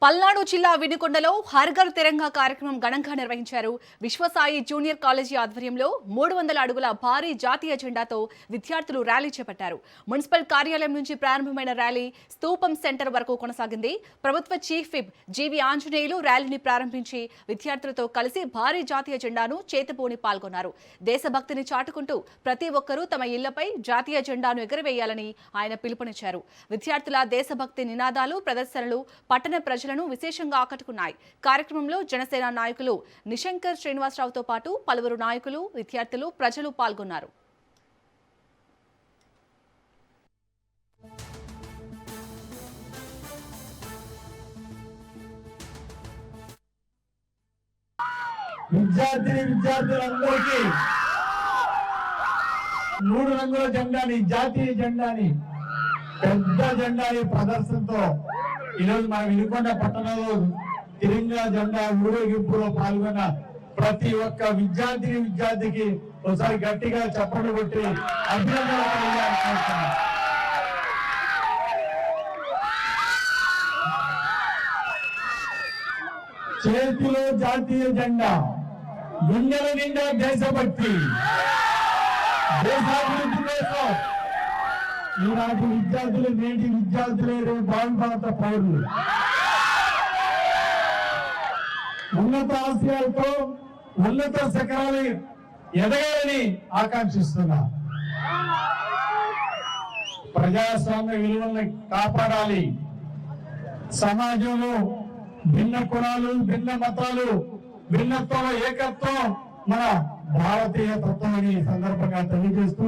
పల్నాడు జిల్లా వినుకొండలో హర్ ఘర్ తిరంగా కార్యక్రమం ఘనంగా నిర్వహించారు. విశ్వసాయి జూనియర్ కాలేజీ ఆధ్వర్యంలో 300 అడుగుల భారీ జాతీయ జెండాతో విద్యార్థులు ర్యాలీ చేపట్టారు. మున్సిపల్ కార్యాలయం నుంచి ప్రారంభమైన ర్యాలీ స్తూపం సెంటర్ వరకు కొనసాగింది. ప్రభుత్వ చీఫ్ విప్ జీవి ఆంజనేయులు ర్యాలీని ప్రారంభించి విద్యార్థులతో కలిసి భారీ జాతీయ జెండాను చేతబూని పాల్గొన్నారు. దేశభక్తిని చాటుకుంటూ ప్రతి ఒక్కరూ తమ ఇళ్లపై జాతీయ జెండాను ఎగురవేయాలని ఆయన పిలుపునిచ్చారు. విద్యార్థుల దేశభక్తి నినాదాలు, ప్రదర్శనలు పట్టణ ప్రజలను విశేషంగా ఆకట్టుకున్నాయి. కార్యక్రమంలో జనసేన నాయకులు నిశంకర్ శ్రీనివాసరావుతో పాటు పలువురు నాయకులు, విద్యార్థులు, ప్రజలు పాల్గొన్నారు. విద్యార్థులందరికీ 3 రంగుల జెండాని, జాతీయ జెండాని, పెద్ద జెండాని ప్రదర్శనతో ఈరోజు మన వినుకొండ పట్టణంలో తిరంగా జెండా ఊరేగింపులో పాల్గొన్న ప్రతి ఒక్క విద్యార్థికి ఒకసారి గట్టిగా చప్పట్లు కొట్టి అభినందనలు తెలియజేస్తున్నాను. చేతిలో జాతీయ జెండా, గుండెల నిండా దేశభక్తి, దేశాభివృద్ధి కోసం ఈనాటి విద్యార్థులు, నేటి విద్యార్థులే రేపు భారత పౌరులు. ఉన్నత ఆశయాలతో ఉన్నత శిఖరాలు ఎదగాలని ఆకాంక్షిస్తున్నా. ప్రజాస్వామ్య విలువల్ని కాపాడాలి. సమాజంలో భిన్న కులాలు, భిన్న మతాలు, భిన్నత్వంలో ఏకత్వం మన భారతీయ తత్వం అని సందర్భంగా తెలియజేస్తూ